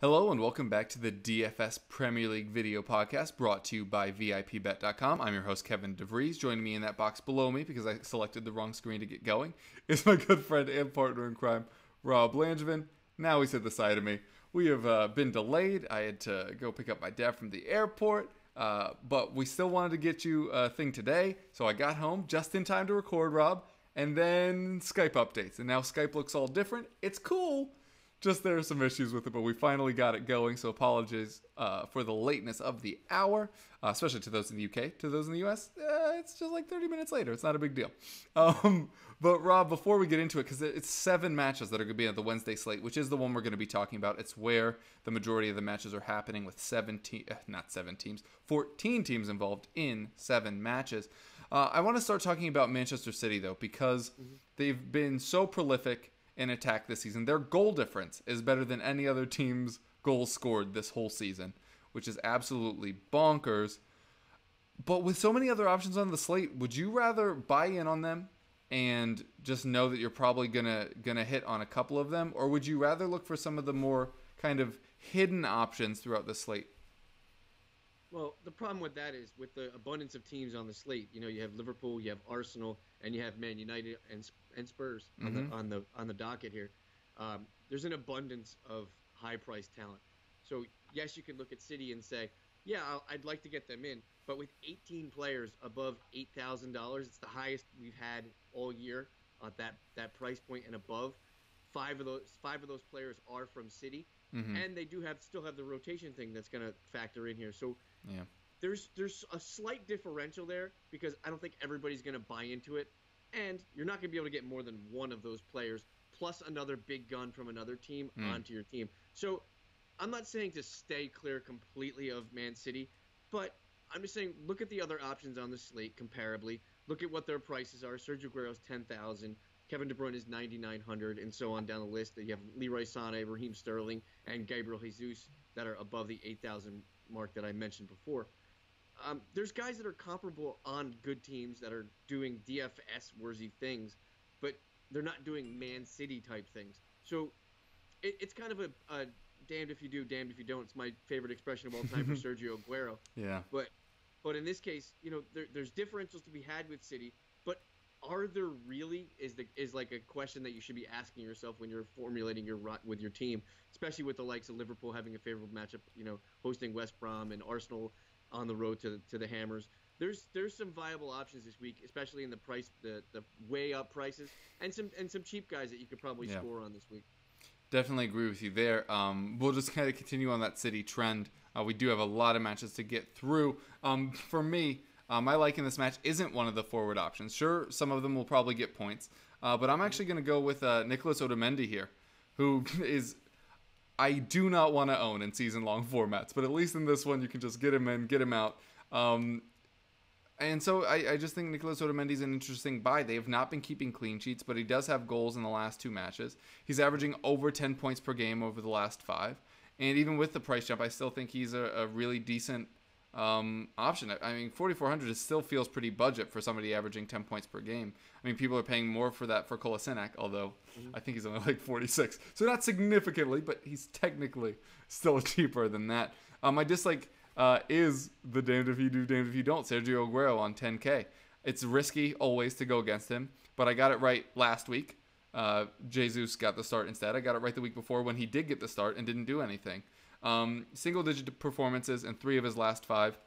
Hello and welcome back to the DFS Premier League video podcast brought to you by VIP-bet.com. I'm your host Kevin DeVries. Joining me in that box below me, because I selected the wrong screen to get going, is my good friend and partner in crime, Rob Langevin. Now he's at the side of me. We have been delayed. I had to go pick up my dad from the airport, but we still wanted to get you a thing today, so I got home just in time to record, Rob, and then Skype updates. And now Skype looks all different. It's cool. Just there are some issues with it, but we finally got it going, so apologies for the lateness of the hour, especially to those in the UK. To those in the US, it's just like 30 minutes later. It's not a big deal. But Rob, before we get into it, because it's 7 matches that are going to be at the Wednesday slate, which is the one we're going to be talking about. It's where the majority of the matches are happening with 14 teams involved in 7 matches. I want to start talking about Manchester City, though, because they've been so prolific in attack this season. Their goal difference is better than any other team's goals scored this whole season, which is absolutely bonkers. But with so many other options on the slate, would you rather buy in on them and just know that you're probably gonna hit on a couple of them, or would you rather look for some of the more kind of hidden options throughout the slate? Well, the problem with that is with the abundance of teams on the slate. You know, you have Liverpool, you have Arsenal, and you have Man United and Spurs on the docket here. There's an abundance of high-priced talent. So yes, you could look at City and say, yeah, I'd like to get them in, but with 18 players above $8,000, it's the highest we've had all year at that price point and above. Five of those players are from City. And they still have the rotation thing that's going to factor in here. So yeah, there's a slight differential there because I don't think everybody's going to buy into it, and you're not going to be able to get more than one of those players plus another big gun from another team onto your team. So I'm not saying to stay clear completely of Man City, but I'm just saying look at the other options on the slate comparably. Look at what their prices are. Sergio Aguero's $10,000. Kevin De Bruyne is $9,900, and so on down the list. You have Leroy Sané, Raheem Sterling, and Gabriel Jesus that are above the 8,000 mark that I mentioned before. There's guys that are comparable on good teams that are doing DFS-worthy things, but they're not doing Man City-type things. So it's kind of a damned if you do, damned if you don't. It's my favorite expression of all time for Sergio Aguero. Yeah. But in this case, you know, there's differentials to be had with City, but are there really is like a question that you should be asking yourself when you're formulating your with your team, especially with the likes of Liverpool having a favorable matchup, you know, hosting West Brom, and Arsenal on the road to the Hammers. There's some viable options this week, especially in the price, the way up prices, and some cheap guys that you could probably score on this week. Definitely agree with you there. We'll just kind of continue on that City trend. We do have a lot of matches to get through. For me, my like in this match isn't one of the forward options. Sure, some of them will probably get points, but I'm actually going to go with Nicolas Otamendi here, who is I do not want to own in season-long formats, but at least in this one you can just get him in, get him out. And so I just think Nicolas Otamendi is an interesting buy. They have not been keeping clean sheets, but he does have goals in the last 2 matches. He's averaging over 10 points per game over the last 5. And even with the price jump, I still think he's a really decent option. I mean, 4,400 still feels pretty budget for somebody averaging 10 points per game. I mean, people are paying more for that for Kolasinac, although I think he's only like 46. So not significantly, but he's technically still cheaper than that. My dislike is the damned if you do, damned if you don't, Sergio Aguero on 10K. It's risky always to go against him, but I got it right last week. Jesus got the start instead. I got it right the week before when he did get the start and didn't do anything. Single-digit performances in 3 of his last 5,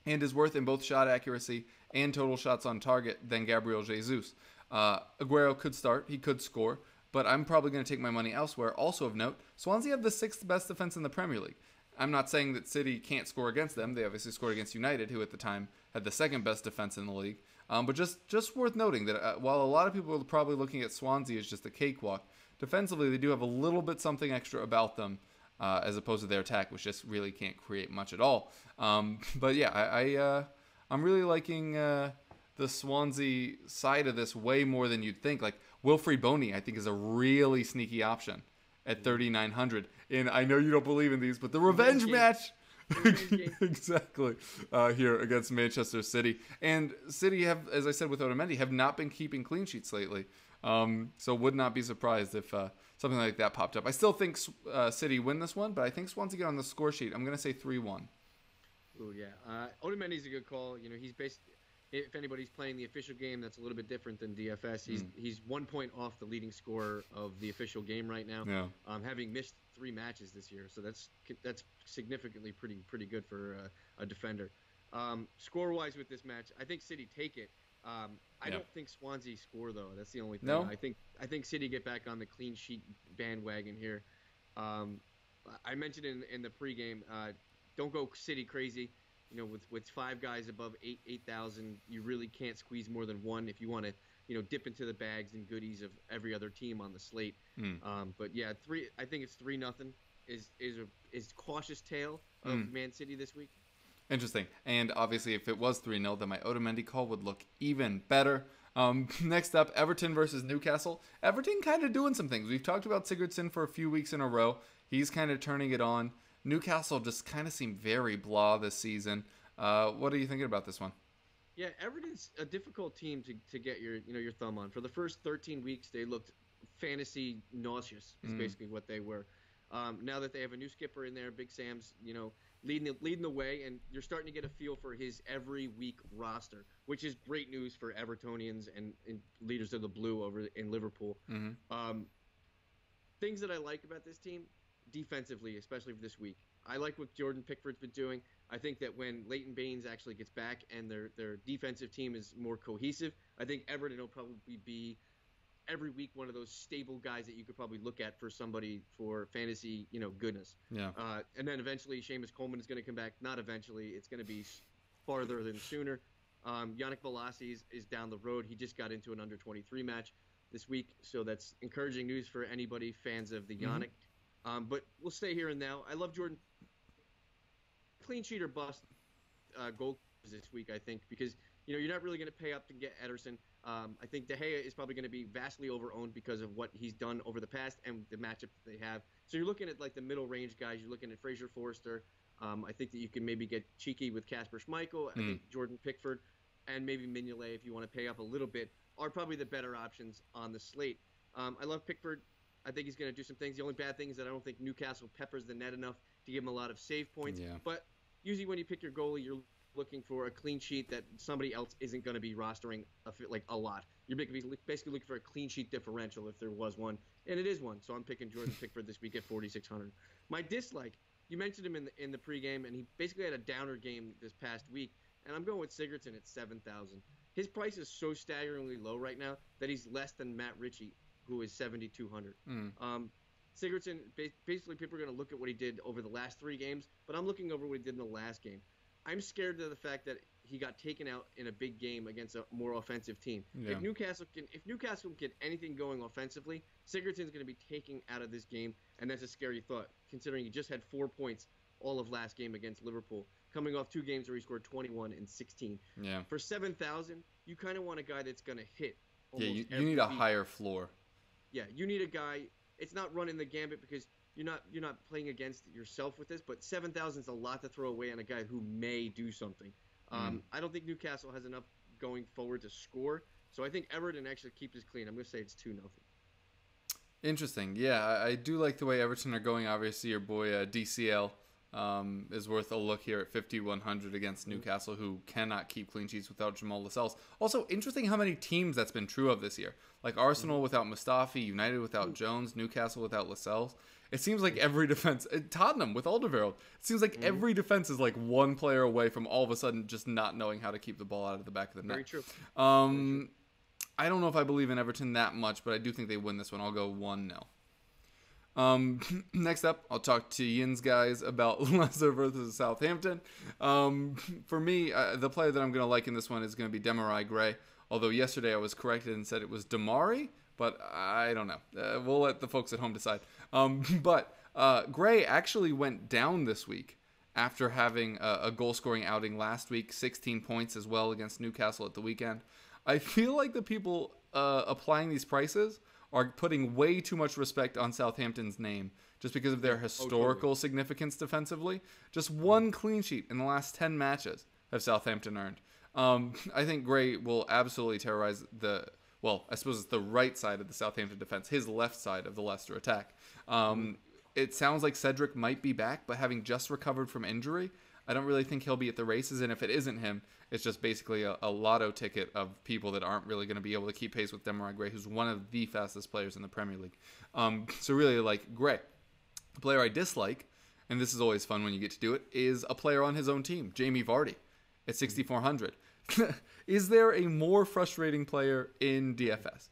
and is worth in both shot accuracy and total shots on target than Gabriel Jesus. Aguero could start, he could score, but I'm probably going to take my money elsewhere. Also of note, Swansea have the 6th best defense in the Premier League. I'm not saying that City can't score against them. They obviously scored against United, who at the time had the 2nd best defense in the league. But just worth noting that while a lot of people are probably looking at Swansea as just a cakewalk, defensively they do have a little bit something extra about them. As opposed to their attack, which just really can't create much at all. But yeah, I'm really liking the Swansea side of this way more than you'd think. Like Wilfried Bony, I think is a really sneaky option at 3,900. And I know you don't believe in these, but the revenge match, exactly, here against Manchester City. And City have, as I said with Otamendi, have not been keeping clean sheets lately. So would not be surprised if something like that popped up. I still think City win this one, but I think Swansea get on the score sheet. I'm going to say 3-1. Oh yeah, Otamendi's a good call. He's basically, if anybody's playing the official game, that's a little bit different than DFS. He's 1 point off the leading scorer of the official game right now. Yeah. Having missed 3 matches this year, so that's significantly pretty good for a defender. Score-wise with this match, I think City take it. I don't think Swansea score though. That's the only thing. No? I think City get back on the clean sheet bandwagon here. I mentioned in the pregame, don't go City crazy. With 5 guys above 8,000, you really can't squeeze more than one if you want to, dip into the bags and goodies of every other team on the slate. But yeah, I think it's 3-0 is cautious tale of Man City this week. Interesting. And obviously, if it was 3-0, then my Otamendi call would look even better. Next up, Everton versus Newcastle. Everton kind of doing some things. We've talked about Sigurdsson for a few weeks in a row. He's kind of turning it on. Newcastle just kind of seemed very blah this season. What are you thinking about this one? Yeah, Everton's a difficult team to get your thumb on. For the first 13 weeks, they looked fantasy nauseous. Is basically what they were. Now that they have a new skipper in there, Big Sam's leading the way, and you're starting to get a feel for his every week roster, which is great news for Evertonians and leaders of the blue over in Liverpool. Things that I like about this team, defensively, especially for this week. I like what Jordan Pickford's been doing. I think that when Leighton Baines actually gets back and their defensive team is more cohesive, I think Everton will probably be every week one of those stable guys that you could probably look at for somebody for fantasy, goodness. Yeah. And then eventually Seamus Coleman is going to come back. Not eventually. It's going to be farther than sooner. Yannick Bolasie is down the road. He just got into an under-23 match this week, so that's encouraging news for anybody fans of the Yannick. But we'll stay here and now. I love Jordan. Clean sheet or bust goal this week, I think, because you're not really going to pay up to get Ederson. I think De Gea is probably going to be vastly overowned because of what he's done over the past and the matchup that they have. So you're looking at like the middle range guys. You're looking at Fraser Forster. I think that you can maybe get cheeky with Kasper Schmeichel. I think Jordan Pickford and maybe Mignolet, if you want to pay up a little bit, are probably the better options on the slate. I love Pickford. I think he's going to do some things. The only bad thing is that I don't think Newcastle peppers the net enough to give him a lot of save points. Yeah. But usually when you pick your goalie, you're looking for a clean sheet that somebody else isn't going to be rostering a lot. You're basically looking for a clean sheet differential if there was one, and it is one. So I'm picking Jordan Pickford this week at 4,600. My dislike, you mentioned him in the pregame, and he basically had a downer game this past week, and I'm going with Sigurdsson at 7,000. His price is so staggeringly low right now that he's less than Matt Ritchie, who is 7,200. Sigurdsson, basically people are going to look at what he did over the last 3 games, but I'm looking over what he did in the last game. I'm scared of the fact that he got taken out in a big game against a more offensive team. Yeah. If Newcastle can get anything going offensively, Sigurdsson's going to be taken out of this game, and that's a scary thought, considering he just had 4 points all of last game against Liverpool, coming off 2 games where he scored 21 and 16. Yeah. For 7,000, you kind of want a guy that's going to hit. Yeah, you need a higher floor. Yeah, you need a guy. It's not running the gambit because you're not playing against yourself with this, but 7,000 is a lot to throw away on a guy who may do something. I don't think Newcastle has enough going forward to score, so I think Everton actually keeps this clean. I'm going to say it's 2-0. Interesting. Yeah, I do like the way Everton are going. Obviously, your boy DCL is worth a look here at 5,100 against Newcastle, who cannot keep clean sheets without Jamal Lascelles. Also, interesting how many teams that's been true of this year. Like Arsenal without Mustafi, United without Jones, Newcastle without Lascelles. It seems like every defense, Tottenham with Alderweireld, it seems like every defense is like one player away from all of a sudden just not knowing how to keep the ball out of the back of the net. Very true. I don't know if I believe in Everton that much, but I do think they win this one. I'll go 1-0. Next up, I'll talk to Yin's guys about Leicester versus Southampton. For me, the player that I'm going to like in this one is going to be Demarai Gray. Although yesterday I was corrected and said it was Damari, but I don't know. We'll let the folks at home decide. But Gray actually went down this week after having a goal-scoring outing last week, 16 points as well against Newcastle at the weekend. I feel like the people applying these prices are putting way too much respect on Southampton's name just because of their historical significance defensively. Just one clean sheet in the last 10 matches have Southampton earned. I think Gray will absolutely terrorize the well, I suppose it's the right side of the Southampton defense, his left side of the Leicester attack. It sounds like Cedric might be back, but having just recovered from injury, I don't really think he'll be at the races. And if it isn't him, it's just basically a lotto ticket of people that aren't really going to be able to keep pace with Demarai Gray, who's one of the fastest players in the Premier League. So really, like, Gray. The player I dislike, and this is always fun when you get to do it, is a player on his own team, Jamie Vardy, at 6,400. Is there a more frustrating player in DFS?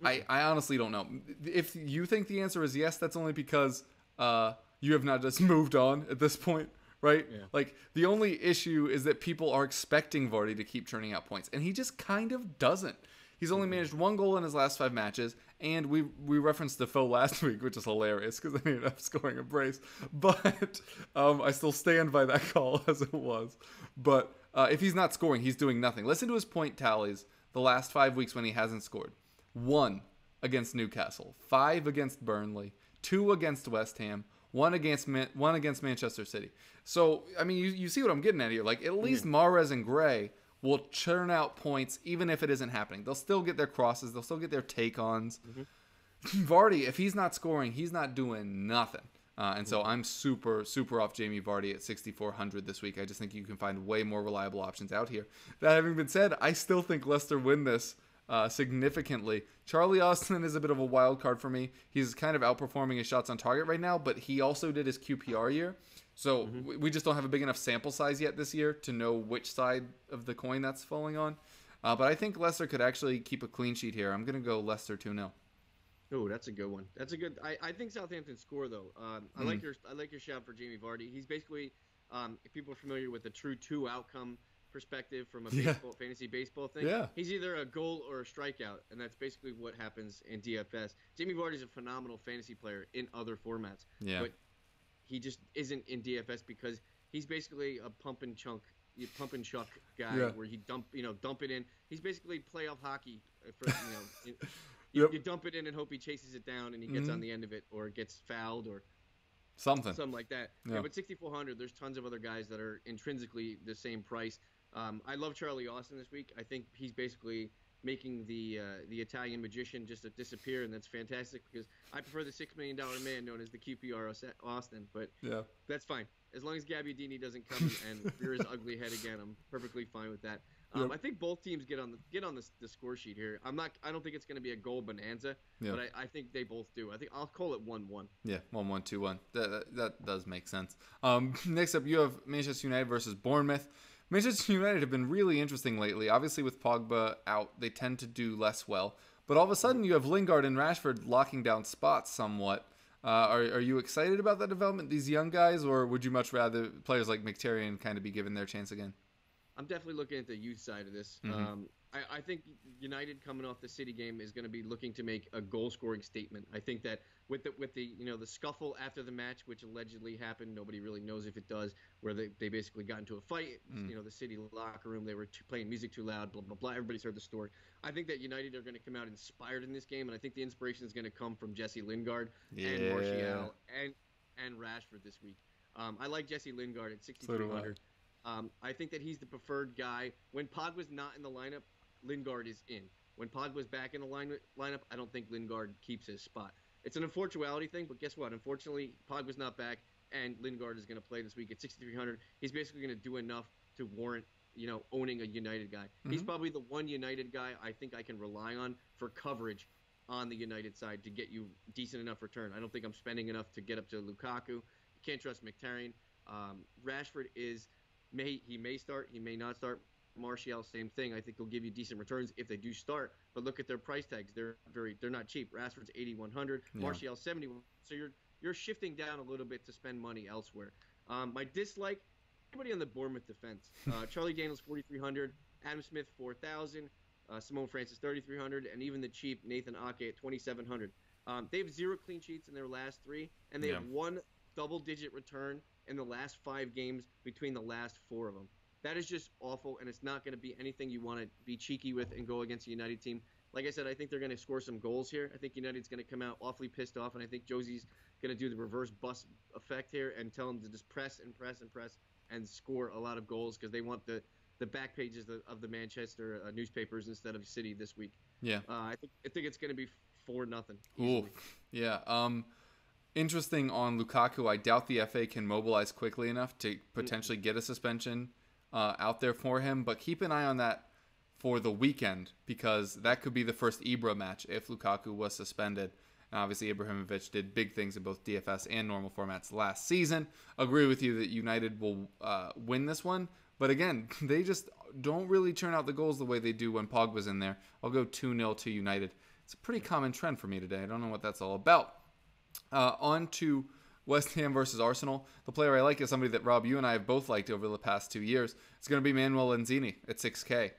I honestly don't know. If you think the answer is yes, that's only because you have not just moved on at this point, right? Yeah. Like, the only issue is that people are expecting Vardy to keep churning out points, and he just kind of doesn't. He's only managed 1 goal in his last 5 matches, and we referenced Defoe last week, which is hilarious because they ended up scoring a brace. But I still stand by that call as it was. But if he's not scoring, he's doing nothing. Listen to his point tallies the last 5 weeks when he hasn't scored. 1 against Newcastle, 5 against Burnley, 2 against West Ham, 1 against Manchester City. So, I mean, you see what I'm getting at here. Like, at least Mahrez and Gray will churn out points even if it isn't happening. They'll still get their crosses. They'll still get their take-ons. Vardy, if he's not scoring, he's not doing nothing. And so I'm super, super off Jamie Vardy at 6,400 this week. I just think you can find way more reliable options out here. That having been said, I still think Leicester win this significantly. Charlie Austin is a bit of a wild card for me. He's kind of outperforming his shots on target right now, but he also did his QPR year. So we just don't have a big enough sample size yet this year to know which side of the coin that's falling on. But I think Leicester could actually keep a clean sheet here. I'm going to go Leicester 2-0. Oh, that's a good one. That's a good. I think Southampton score though. I like your shout for Jamie Vardy. He's basically, if people are familiar with the true 2 outcome perspective from a fantasy baseball thing. Yeah. He's either a goal or a strikeout, and that's basically what happens in DFS. Jamie Vardy's a phenomenal fantasy player in other formats. Yeah. But he just isn't in DFS because he's basically a pump and chuck guy where he dump it in. He's basically playoff hockey for you dump it in and hope he chases it down and he gets on the end of it or gets fouled or something like that. Yeah, but 6,400, there's tons of other guys that are intrinsically the same price. I love Charlie Austin this week. I think he's basically making the Italian magician just disappear, and that's fantastic because I prefer the $6 million man known as the QPR Austin, but that's fine. As long as Gabbiadini doesn't come and rear his ugly head again, I'm perfectly fine with that. I think both teams get on the score sheet here. I don't think it's going to be a goal bonanza, but I think they both do. I think I'll call it 1-1. Yeah, 1-1, 2-1. That does make sense. Next up, you have Manchester United versus Bournemouth. Manchester United have been really interesting lately. Obviously, with Pogba out, they tend to do less well. But all of a sudden, you have Lingard and Rashford locking down spots somewhat. Are you excited about that development, these young guys, or would you much rather players like Mkhitaryan kind of be given their chance again? I'm definitely looking at the youth side of this. I think United coming off the City game is going to be looking to make a goal-scoring statement. I think that with the scuffle after the match, which allegedly happened, nobody really knows if it does, where they basically got into a fight. The City locker room, they were playing music too loud, blah, blah, blah. Everybody's heard the story. I think that United are going to come out inspired in this game, and I think the inspiration is going to come from Jesse Lingard and Martial and Rashford this week. I like Jesse Lingard at 6,300. I think that he's the preferred guy. When Pogba's not in the lineup, Lingard is in. When Pogba's back in the lineup, I don't think Lingard keeps his spot. It's an unfortunality thing, but guess what? Unfortunately, Pogba's not back, and Lingard is going to play this week at 6,300. He's basically going to do enough to warrant, owning a United guy. He's probably the one United guy I think I can rely on for coverage on the United side to get you decent enough return. I don't think I'm spending enough to get up to Lukaku. You can't trust Mkhitaryan. Rashford he may start, he may not start. Martial, same thing. I think they'll give you decent returns if they do start. But look at their price tags; they're not cheap. Rashford's 8,100, Martial 71. So you're shifting down a little bit to spend money elsewhere. My dislike: anybody on the Bournemouth defense. Charlie Daniels 4,300, Adam Smith 4,000, Simone Francis 3,300, and even the cheap Nathan Ake at 2,700. They have 0 clean sheets in their last 3, and they have 1 double-digit return in the last 5 games between the last 4 of them. That is just awful, and it's not going to be anything you want to be cheeky with and go against a United team. Like I said, I think they're going to score some goals here. I think United's going to come out awfully pissed off, and I think Josie's going to do the reverse bus effect here and tell them to just press and press and press and score a lot of goals because they want the back pages of the Manchester newspapers instead of City this week. Yeah. I think it's going to be 4-0 Ooh. easily. Yeah. Interesting on Lukaku. I doubt the FA can mobilize quickly enough to potentially get a suspension out there for him. But keep an eye on that for the weekend, because that could be the first Ibra match if Lukaku was suspended. And obviously, Ibrahimovic did big things in both DFS and normal formats last season. Agree with you that United will win this one. But again, they just don't really churn out the goals the way they do when Pogba's in there. I'll go 2-0 to United. It's a pretty common trend for me today. I don't know what that's all about. On to West Ham versus Arsenal. The player I like is somebody that, Rob, you and I have both liked over the past 2 years. It's going to be Manuel Lanzini at 6K.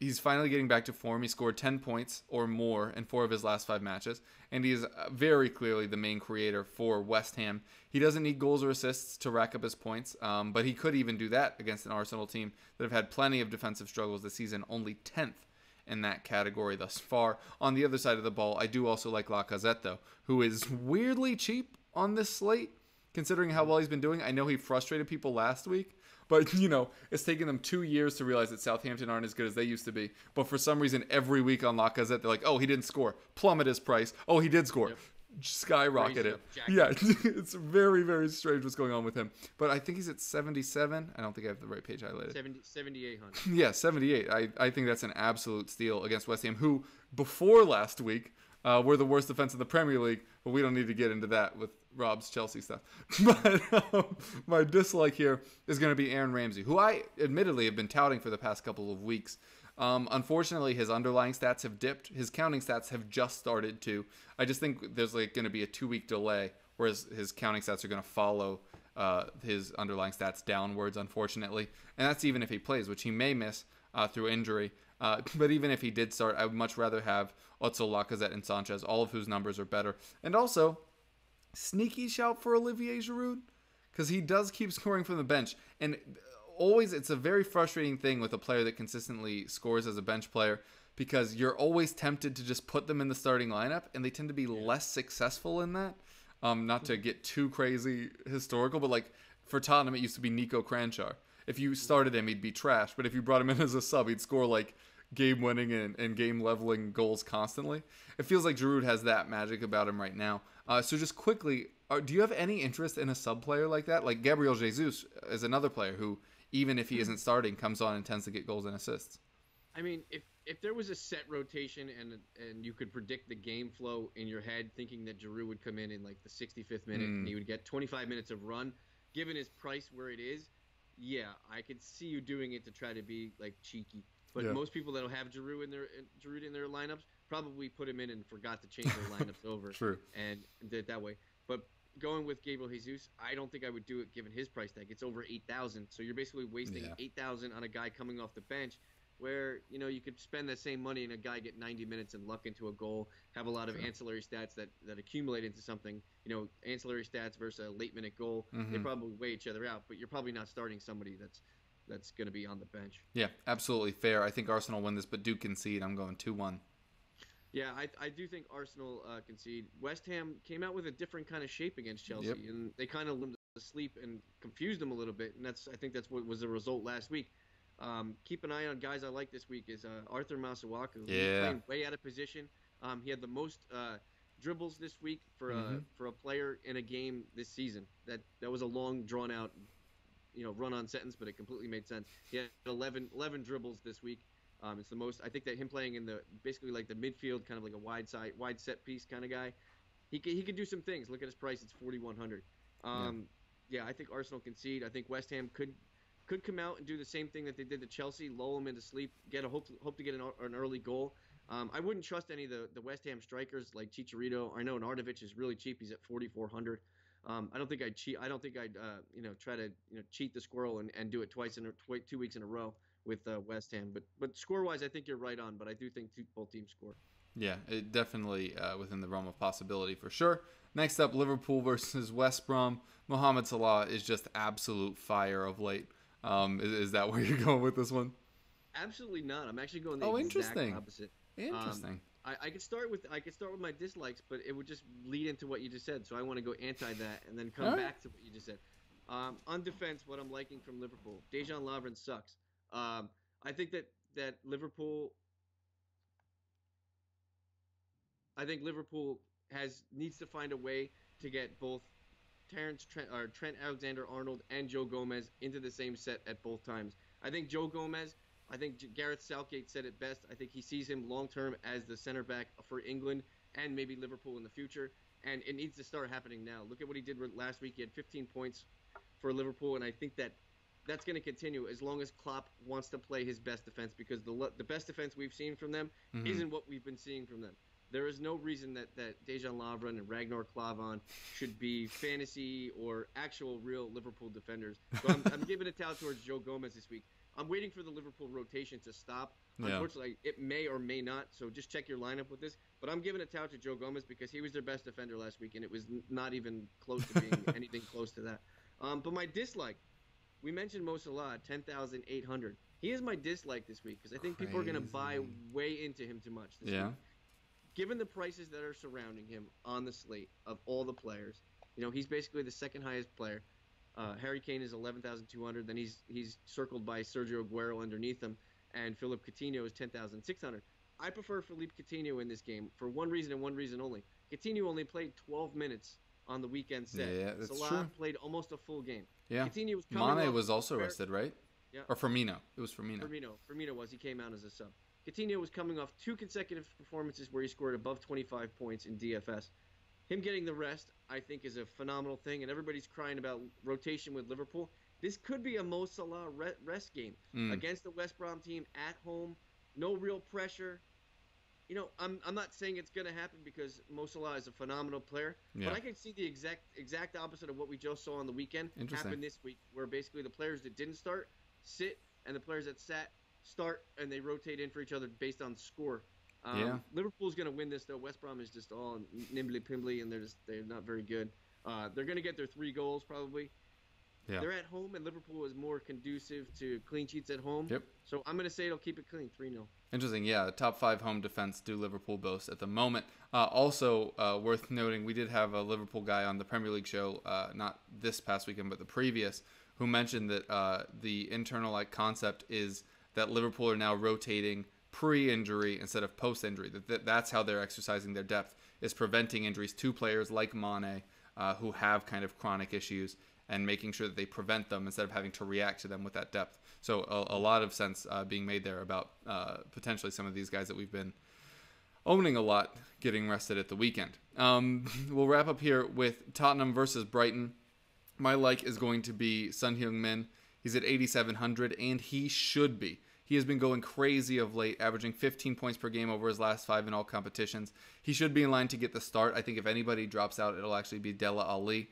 He's finally getting back to form. He scored 10 points or more in 4 of his last 5 matches, and he is very clearly the main creator for West Ham. He doesn't need goals or assists to rack up his points, but he could even do that against an Arsenal team that have had plenty of defensive struggles this season, only 10th in that category thus far. On the other side of the ball, I do also like Lacazette, though, who is weirdly cheap on this slate, considering how well he's been doing. I know he frustrated people last week, but, it's taken them 2 years to realize that Southampton aren't as good as they used to be. But for some reason, every week on Lacazette, they're like, oh, he didn't score. Plummet his price. Oh, he did score. Yep. Skyrocket it. Yeah, it's very, very strange what's going on with him. But I think he's at 77. I don't think I have the right page highlighted. 7,800. Yeah, 78. I think that's an absolute steal against West Ham, who, before last week, were the worst defense in the Premier League. But we don't need to get into that with Rob's Chelsea stuff. But my dislike here is going to be Aaron Ramsey, who I admittedly have been touting for the past couple of weeks. Unfortunately, his underlying stats have dipped. His counting stats have just started to. I just think there's going to be a 2-week delay, whereas his counting stats are going to follow his underlying stats downwards, unfortunately. And that's even if he plays, which he may miss through injury. But even if he did start, I would much rather have Ozil, Lacazette, and Sanchez, all of whose numbers are better. And also, sneaky shout for Olivier Giroud, because he does keep scoring from the bench. And always, it's a very frustrating thing with a player that consistently scores as a bench player, because you're always tempted to just put them in the starting lineup, and they tend to be less successful in that. Not to get too crazy historical, but like for Tottenham, it used to be Nico Cranchar. If you started him, he'd be trash, but if you brought him in as a sub, he'd score like game-winning and game-leveling goals constantly. It feels like Giroud has that magic about him right now. So just quickly, do you have any interest in a sub-player like that? Like Gabriel Jesus is another player who, even if he isn't starting, comes on and tends to get goals and assists. I mean, if there was a set rotation and you could predict the game flow in your head, thinking that Giroud would come in like the 65th minute and he would get 25 minutes of run, given his price where it is, yeah, I could see you doing it to try to be like cheeky. But most people that'll have Giroud in their lineups probably put him in and forgot to change their lineups over. True. And did it that way. But going with Gabriel Jesus, I don't think I would do it given his price tag. It's over 8,000, so you're basically wasting 8,000 on a guy coming off the bench, where you could spend that same money and a guy get 90 minutes and luck into a goal, have a lot of ancillary stats that accumulate into something. Ancillary stats versus a late minute goal, they probably weigh each other out, but you're probably not starting somebody that's going to be on the bench. Yeah, absolutely fair. I think Arsenal win this, but do concede. I'm going 2-1. Yeah, I do think Arsenal concede. West Ham came out with a different kind of shape against Chelsea, and they kind of limped to sleep and confused them a little bit, and I think that's what was the result last week. Keep an eye on guys I like this week is Arthur Masuaku. He's playing way out of position. He had the most dribbles this week for a player in a game this season. That was a long, drawn out run-on sentence, but it completely made sense. He had 11 dribbles this week. It's the most. I think that him playing in basically like the midfield, kind of like a wide set piece kind of guy, he could do some things. Look at his price; it's 4,100. I think Arsenal concede. I think West Ham could come out and do the same thing that they did to Chelsea, lull them into sleep, hope to get an early goal. I wouldn't trust any of the West Ham strikers like Chicharito. I know Arnautovic is really cheap; he's at 4,400. I don't think I'd cheat. I don't think I'd try to cheat the squirrel and do it 2 weeks in a row with West Ham. But score-wise, I think you're right on. But I do think both teams score. Yeah, it definitely within the realm of possibility for sure. Next up, Liverpool versus West Brom. Mohamed Salah is just absolute fire of late. Is that where you're going with this one? Absolutely not. I'm actually going the exact opposite. Interesting. I could start with my dislikes, but it would just lead into what you just said. So I want to go anti that and then come back to what you just said. On defense, what I'm liking from Liverpool, Dejan Lovren sucks. I think that Liverpool I think Liverpool needs to find a way to get both Trent Alexander-Arnold and Joe Gomez into the same set at both times. I think Joe Gomez, I think Gareth Southgate said it best. I think he sees him long-term as the center back for England and maybe Liverpool in the future, and it needs to start happening now. Look at what he did last week. He had 15 points for Liverpool, and I think that's going to continue as long as Klopp wants to play his best defense, because the best defense we've seen from them isn't what we've been seeing from them. There is no reason that Dejan Lovren and Ragnar Klavan should be fantasy or actual real Liverpool defenders. So I'm giving a tout towards Joe Gomez this week. I'm waiting for the Liverpool rotation to stop. Yeah. Unfortunately, it may or may not, so just check your lineup with this. But I'm giving a tout to Joe Gomez because he was their best defender last week, and it was not even close to being anything close to that. But my dislike, we mentioned Mo Salah at 10,800. He is my dislike this week because I think people are going to buy way into him too much this week. Given the prices that are surrounding him on the slate of all the players, he's basically the second highest player. Harry Kane is 11,200. Then he's circled by Sergio Aguero underneath him, and Philippe Coutinho is 10,600. I prefer Philippe Coutinho in this game for one reason and one reason only. Coutinho only played 12 minutes on the weekend set. Yeah, that's Salah true. Played almost a full game. Yeah. Coutinho was Mane was also rested, right? Yeah. Or Firmino. It was Firmino. Firmino was. He came out as a sub. Coutinho was coming off 2 consecutive performances where he scored above 25 points in DFS. Him getting the rest, I think, is a phenomenal thing, and everybody's crying about rotation with Liverpool. This could be a Mo Salah rest game against the West Brom team at home. No real pressure. I'm not saying it's going to happen because Mo Salah is a phenomenal player, but I can see the exact opposite of what we just saw on the weekend happen this week, where basically the players that didn't start sit, and the players that sat start, and they rotate in for each other based on score. Liverpool's going to win this, though. West Brom is just all nimbly-pimbly, and they're not very good. They're going to get their 3 goals probably. Yeah. They're at home, and Liverpool is more conducive to clean sheets at home. Yep. So I'm going to say it'll keep it clean, 3-0. Interesting. Yeah, top 5 home defense do Liverpool boast at the moment. Also worth noting, we did have a Liverpool guy on the Premier League show, not this past weekend, but the previous, who mentioned that the internal concept is that Liverpool are now rotating pre-injury instead of post-injury. That's how they're exercising their depth, is preventing injuries to players like Mane, who have kind of chronic issues, and making sure that they prevent them instead of having to react to them with that depth. So a lot of sense being made there about potentially some of these guys that we've been owning a lot getting rested at the weekend. We'll wrap up here with Tottenham versus Brighton. My like is going to be Son Heung-min. He's at 8,700, and he should be. He has been going crazy of late, averaging 15 points per game over his last 5 in all competitions. He should be in line to get the start. I think if anybody drops out, it'll actually be Dele Alli.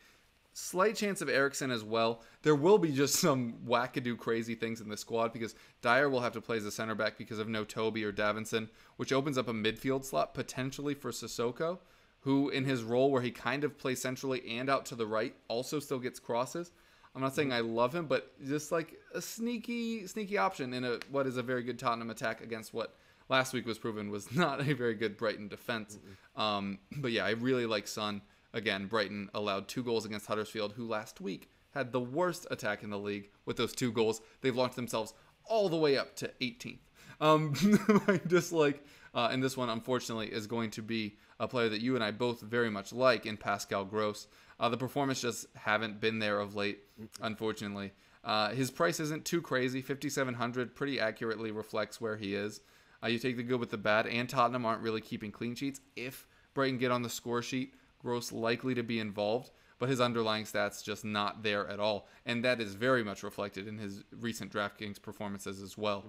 Slight chance of Eriksen as well. There will be just some wackadoo crazy things in the squad because Dyer will have to play as a center back because of no Toby or Davinson, which opens up a midfield slot potentially for Sissoko, who in his role where he kind of plays centrally and out to the right also still gets crosses. I'm not saying I love him, but just like a sneaky option in what is a very good Tottenham attack against what last week was proven was not a very good Brighton defense. But yeah, I really like Son. Again, Brighton allowed 2 goals against Huddersfield, who last week had the worst attack in the league with those 2 goals. They've launched themselves all the way up to 18th. My dislike in this one, unfortunately, is going to be a player that you and I both very much like in Pascal Gross. The performance just haven't been there of late, unfortunately. His price isn't too crazy. 5,700 pretty accurately reflects where he is. You take the good with the bad, and Tottenham aren't really keeping clean sheets. If Brighton get on the score sheet, Gross likely to be involved, but his underlying stats just not there at all. And that is very much reflected in his recent DraftKings performances as well.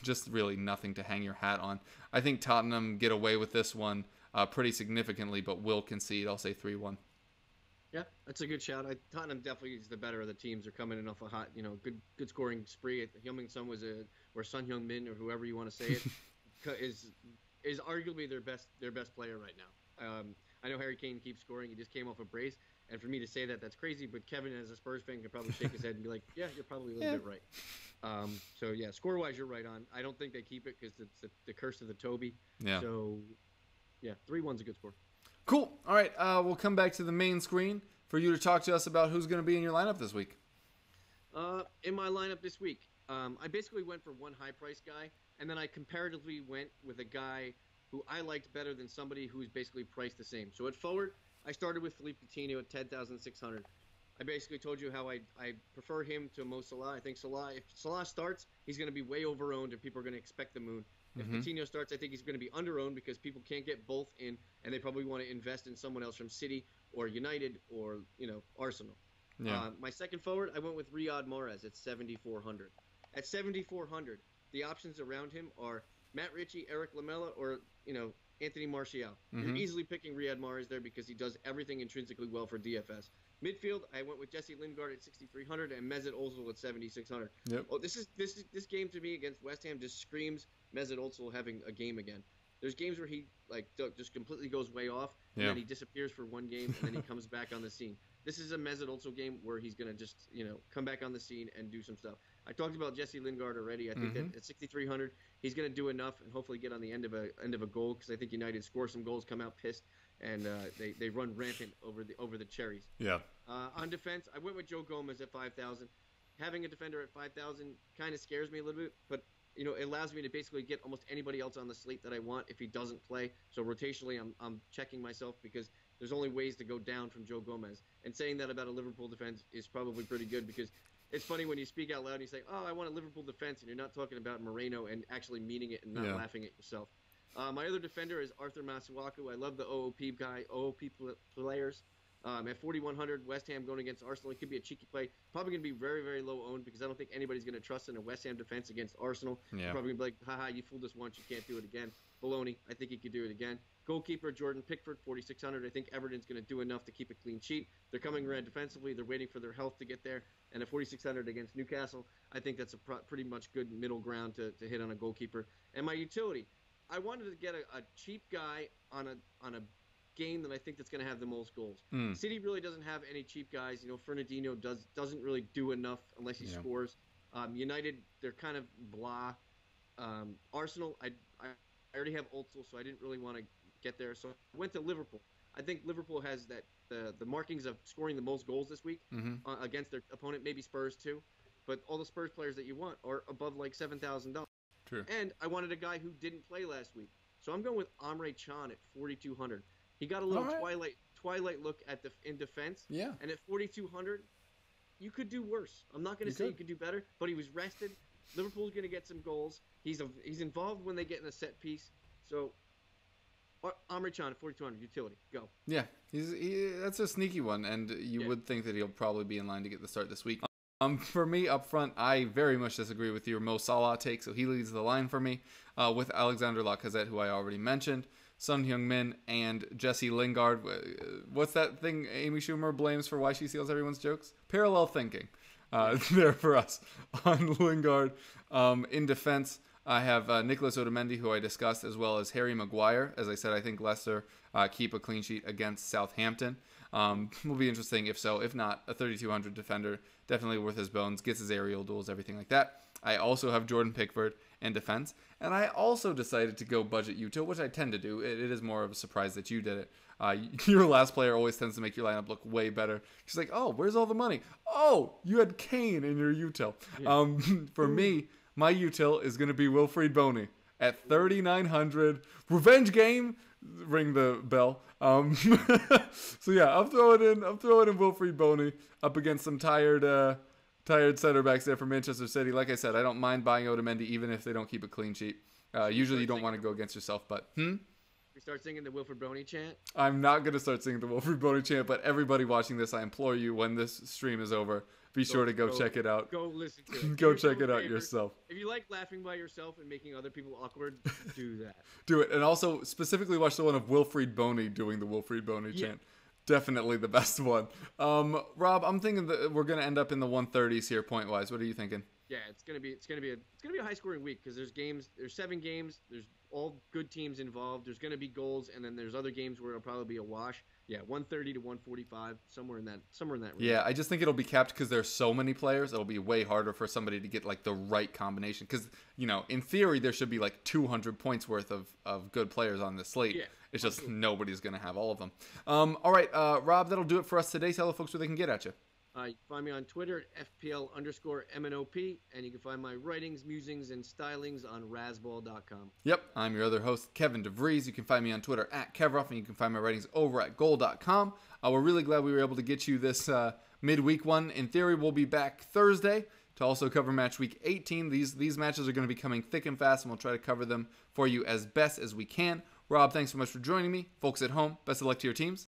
Just really nothing to hang your hat on. I think Tottenham get away with this one pretty significantly, but will concede. I'll say 3-1. Yeah, that's a good shout. Tottenham definitely is the better of the teams. They're coming in off a hot, good scoring spree. Heung-min Son or Son Heung-min, or whoever you want to say it, is arguably their best player right now. I know Harry Kane keeps scoring. He just came off a brace. And for me to say that's crazy. But Kevin, as a Spurs fan, could probably shake his head and be like, yeah, you're probably a little bit right. So, yeah, score-wise, you're right on. I don't think they keep it because it's the curse of the Toby. Yeah. So, yeah, 3-1's a good score. Cool. All right, we'll come back to the main screen for you to talk to us about who's going to be in your lineup this week. In my lineup this week, I basically went for one high-price guy, and then I comparatively went with a guy who I liked better than somebody who's basically priced the same. So at forward, I started with Philippe Coutinho at 10,600. I basically told you how I prefer him to Mo Salah. I think if Salah starts, he's going to be way overowned and people are going to expect the moon. If Coutinho starts, I think he's going to be underowned because people can't get both in, and they probably want to invest in someone else from City or United or Arsenal. Yeah. My second forward, I went with Riyad Mahrez at 7,400. At 7,400, the options around him are Matt Ritchie, Eric Lamela, or Anthony Martial. You're easily picking Riyad Mahrez there because he does everything intrinsically well for DFS. Midfield, I went with Jesse Lingard at 6,300 and Mesut Ozil at 7,600. Yep. Oh, this game to me against West Ham just screams Mesut Ozil having a game again. There's games where he just completely goes way off, and then he disappears for one game, and then he comes back on the scene. This is a Mesut Ozil game where he's going to just come back on the scene and do some stuff. I talked about Jesse Lingard already. I think that at 6,300, he's going to do enough and hopefully get on the end of a goal because I think United score some goals, come out pissed, and they run rampant over the cherries. Yeah. On defense, I went with Joe Gomez at 5,000. Having a defender at 5,000 kind of scares me a little bit, but it allows me to basically get almost anybody else on the slate that I want if he doesn't play. So rotationally, I'm checking myself because there's only ways to go down from Joe Gomez. And saying that about a Liverpool defense is probably pretty good because it's funny when you speak out loud and you say, "Oh, I want a Liverpool defense," and you're not talking about Moreno and actually meaning it and not laughing at yourself. My other defender is Arthur Masuaku. I love the OOP players. At 4,100, West Ham going against Arsenal. It could be a cheeky play. Probably going to be very, very low owned because I don't think anybody's going to trust in a West Ham defense against Arsenal. Yeah. Probably going to be like, haha, you fooled us once, you can't do it again. Baloney, I think he could do it again. Goalkeeper Jordan Pickford, 4,600. I think Everton's going to do enough to keep a clean sheet. They're coming around defensively. They're waiting for their health to get there. And at 4,600 against Newcastle, I think that's a pretty much good middle ground to hit on a goalkeeper. And my utility, I wanted to get a cheap guy on a game that I think that's going to have the most goals. City really doesn't have any cheap guys. Fernandinho doesn't really do enough unless he scores. United, they're kind of blah. Arsenal, I already have Ozil, so I didn't really want to get there. So I went to Liverpool. I think Liverpool has the markings of scoring the most goals this week against their opponent, maybe Spurs too. But all the Spurs players that you want are above like $7,000. True. And I wanted a guy who didn't play last week. So I'm going with Emre Can at 4,200. He got a little twilight look in defense. Yeah. And at 4,200, you could do worse. I'm not going to say you could do better, but he was rested. Liverpool's going to get some goals. He's involved when they get in a set piece. So Emre Can at 4,200 utility. Go. Yeah. That's a sneaky one, and you would think that he'll probably be in line to get the start this week. For me up front, I very much disagree with your Mo Salah take, so he leads the line for me with Alexander Lacazette, who I already mentioned, Son Heung-min, and Jesse Lingard. What's that thing Amy Schumer blames for why she steals everyone's jokes? Parallel thinking there for us on Lingard. In defense, I have Nicolas Otamendi, who I discussed, as well as Harry Maguire. As I said, I think Leicester keep a clean sheet against Southampton. Will be interesting if so. If not, a 3,200 defender, definitely worth his bones, gets his aerial duels, everything like that. I also have Jordan Pickford in defense. And I also decided to go budget util, which I tend to do. It is more of a surprise that you did it. Your last player always tends to make your lineup look way better. She's like, oh, where's all the money? Oh, you had Kane in your util. Yeah. For me, my util is going to be Wilfried Boney at 3,900. Revenge game. Ring the bell. So yeah, I'm throwing in Wilfried Boney up against some tired center backs there for Manchester City. Like I said, I don't mind buying Otamendi even if they don't keep a clean sheet. Usually you don't want to go against yourself, but We start singing the Wilfried Boney chant. I'm not going to start singing the Wilfried Boney chant, but everybody watching this, I implore you, when this stream is over, be sure to go check it out. Go listen to it. Go check it out yourself. If you like laughing by yourself and making other people awkward, do that. Do it. And also specifically watch the one of Wilfried Boney doing the Wilfried Boney chant. Definitely the best one. Rob, I'm thinking that we're going to end up in the 130s here point wise. What are you thinking? Yeah, it's gonna be a high scoring week because there's 7 games, there's all good teams involved. There's gonna be goals, and then there's other games where it'll probably be a wash. Yeah, 130 to 145, somewhere in that range. Yeah, I just think it'll be capped because there's so many players. It'll be way harder for somebody to get like the right combination because in theory there should be like 200 points worth of good players on this slate. Yeah, it's just nobody's gonna have all of them. All right, Rob, that'll do it for us today. Tell the folks where they can get at you. You can find me on Twitter at FPL_MNOP, and you can find my writings, musings, and stylings on Razzball.com. Yep, I'm your other host, Kevin DeVries. You can find me on Twitter at KevRuff, and you can find my writings over at Goal.com. We're really glad we were able to get you this midweek one. In theory, we'll be back Thursday to also cover match week 18. These matches are going to be coming thick and fast, and we'll try to cover them for you as best as we can. Rob, thanks so much for joining me. Folks at home, best of luck to your teams.